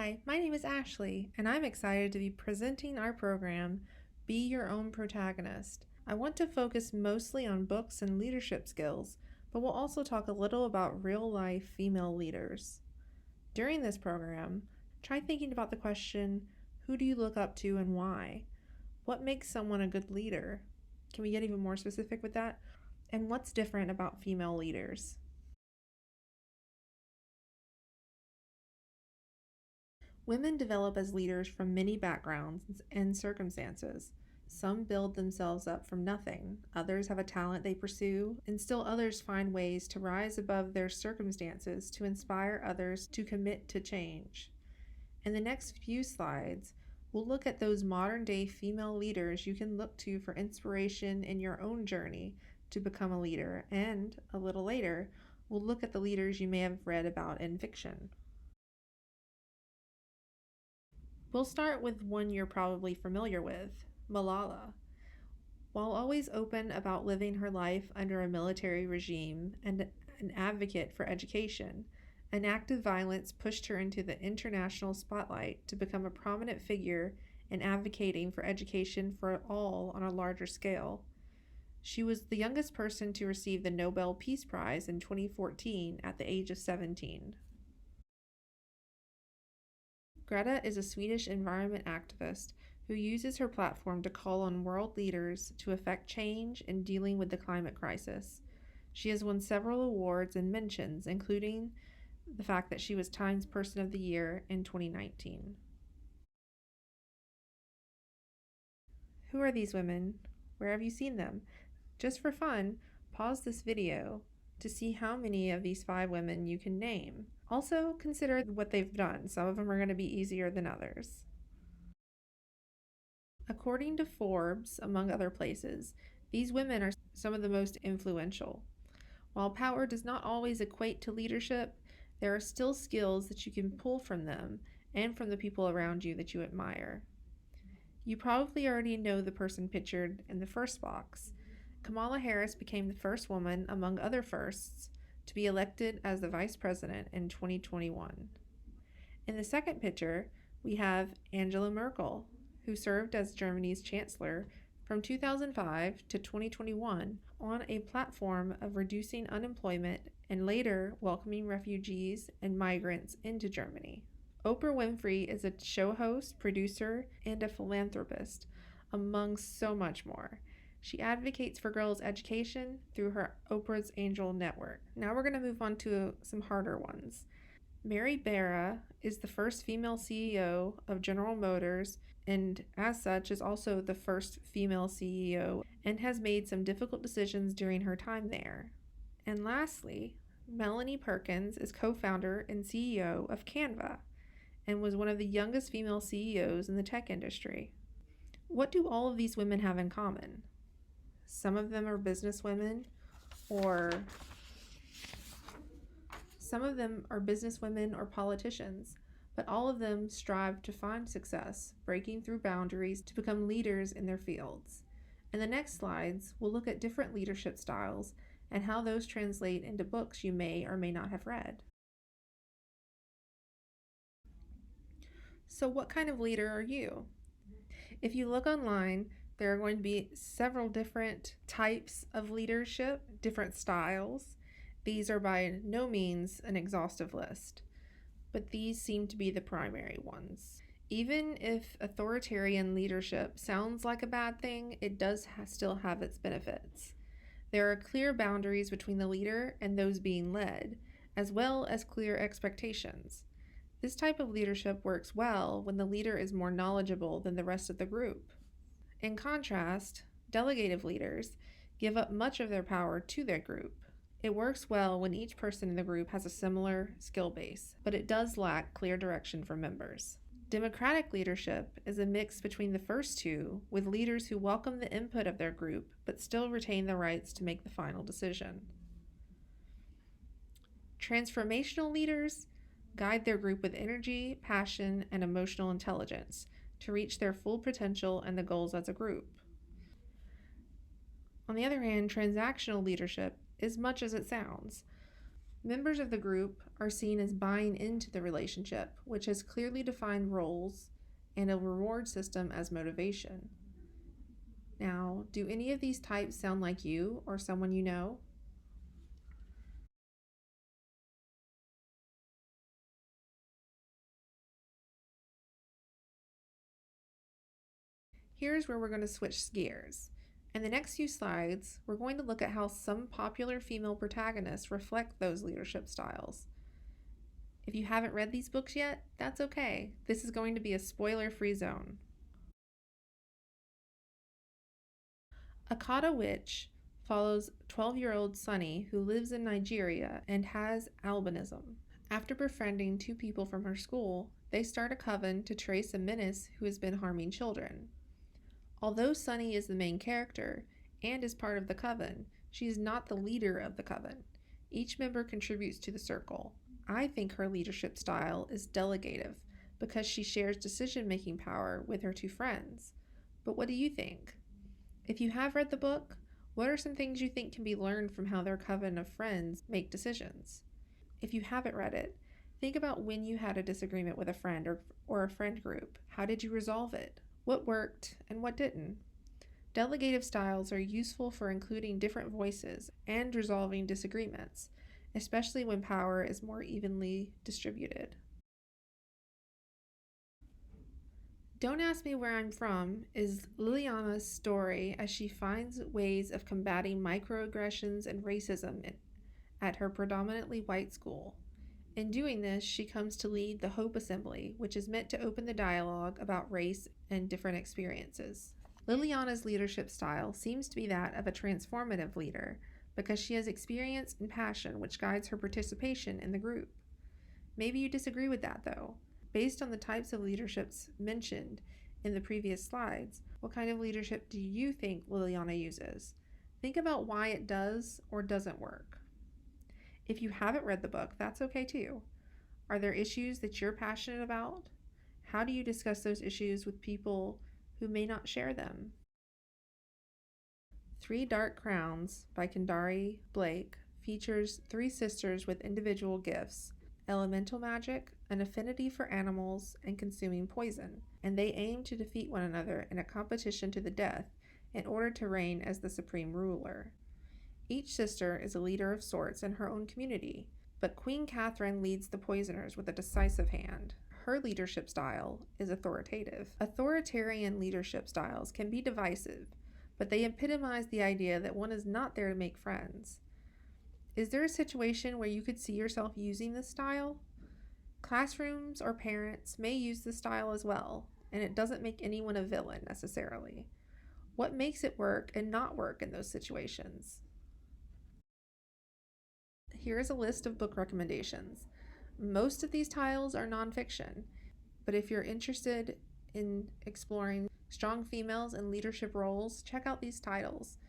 Hi, my name is Ashley, and I'm excited to be presenting our program, Be Your Own Protagonist. I want to focus mostly on books and leadership skills, but we'll also talk a little about real-life female leaders. During this program, try thinking about the question, who do you look up to and why? What makes someone a good leader? Can we get even more specific with that? And what's different about female leaders? Women develop as leaders from many backgrounds and circumstances. Some build themselves up from nothing, others have a talent they pursue, and still others find ways to rise above their circumstances to inspire others to commit to change. In the next few slides, we'll look at those modern-day female leaders you can look to for inspiration in your own journey to become a leader, and a little later, we'll look at the leaders you may have read about in fiction. We'll start with one you're probably familiar with, Malala. While always open about living her life under a military regime and an advocate for education, an act of violence pushed her into the international spotlight to become a prominent figure in advocating for education for all on a larger scale. She was the youngest person to receive the Nobel Peace Prize in 2014 at the age of 17. Greta is a Swedish environment activist who uses her platform to call on world leaders to effect change in dealing with the climate crisis. She has won several awards and mentions, including the fact that she was Times Person of the Year in 2019. Who are these women? Where have you seen them? Just for fun, pause this video to see how many of these 5 women you can name. Also, consider what they've done. Some of them are going to be easier than others. According to Forbes, among other places, these women are some of the most influential. While power does not always equate to leadership, there are still skills that you can pull from them and from the people around you that you admire. You probably already know the person pictured in the first box. Kamala Harris became the first woman, among other firsts, to be elected as the vice president in 2021. In the second picture, we have Angela Merkel, who served as Germany's chancellor from 2005 to 2021 on a platform of reducing unemployment and later welcoming refugees and migrants into Germany. Oprah Winfrey is a show host, producer, and a philanthropist, among so much more. She advocates for girls' education through her Oprah's Angel Network. Now we're going to move on to some harder ones. Mary Barra is the first female CEO of General Motors, and as such is also the first female CEO and has made some difficult decisions during her time there. And lastly, Melanie Perkins is co-founder and CEO of Canva and was one of the youngest female CEOs in the tech industry. What do all of these women have in common? Some of them are businesswomen, or politicians, but all of them strive to find success, breaking through boundaries to become leaders in their fields. In the next slides, we'll look at different leadership styles and how those translate into books you may or may not have read. So what kind of leader are you? If you look online, there are going to be several different types of leadership, different styles. These are by no means an exhaustive list, but these seem to be the primary ones. Even if authoritarian leadership sounds like a bad thing, it does still have its benefits. There are clear boundaries between the leader and those being led, as well as clear expectations. This type of leadership works well when the leader is more knowledgeable than the rest of the group. In contrast, delegative leaders give up much of their power to their group. It works well when each person in the group has a similar skill base, but it does lack clear direction for members. Democratic leadership is a mix between the first two, with leaders who welcome the input of their group but still retain the rights to make the final decision. Transformational leaders guide their group with energy, passion, and emotional intelligence to reach their full potential and the goals as a group. On the other hand, transactional leadership is much as it sounds. Members of the group are seen as buying into the relationship, which has clearly defined roles and a reward system as motivation. Now, do any of these types sound like you or someone you know? Here's where we're going to switch gears. In the next few slides, we're going to look at how some popular female protagonists reflect those leadership styles. If you haven't read these books yet, that's okay. This is going to be a spoiler-free zone. Akata Witch follows 12-year-old Sunny who lives in Nigeria and has albinism. After befriending two people from her school, they start a coven to trace a menace who has been harming children. Although Sunny is the main character and is part of the coven, she is not the leader of the coven. Each member contributes to the circle. I think her leadership style is delegative because she shares decision-making power with her two friends. But what do you think? If you have read the book, what are some things you think can be learned from how their coven of friends make decisions? If you haven't read it, think about when you had a disagreement with a friend or a friend group. How did you resolve it? What worked and what didn't? Delegative styles are useful for including different voices and resolving disagreements, especially when power is more evenly distributed. Don't Ask Me Where I'm From is Liliana's story as she finds ways of combating microaggressions and racism at her predominantly white school. In doing this, she comes to lead the Hope Assembly, which is meant to open the dialogue about race and different experiences. Liliana's leadership style seems to be that of a transformative leader because she has experience and passion which guides her participation in the group. Maybe you disagree with that though. Based on the types of leaderships mentioned in the previous slides, what kind of leadership do you think Liliana uses? Think about why it does or doesn't work. If you haven't read the book, that's okay too. Are there issues that you're passionate about? How do you discuss those issues with people who may not share them? Three Dark Crowns by Kendari Blake features three sisters with individual gifts: elemental magic, an affinity for animals, and consuming poison, and they aim to defeat one another in a competition to the death in order to reign as the supreme ruler. Each sister is a leader of sorts in her own community, but Queen Catherine leads the poisoners with a decisive hand. Her leadership style is authoritative. Authoritarian leadership styles can be divisive, but they epitomize the idea that one is not there to make friends. Is there a situation where you could see yourself using this style? Classrooms or parents may use this style as well, and it doesn't make anyone a villain necessarily. What makes it work and not work in those situations? Here is a list of book recommendations. Most of these titles are nonfiction, but if you're interested in exploring strong females in leadership roles, check out these titles.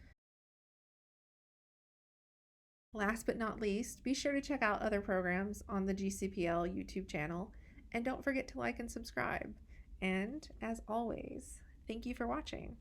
Last but not least, be sure to check out other programs on the GCPL YouTube channel, and don't forget to like and subscribe. And as always, thank you for watching.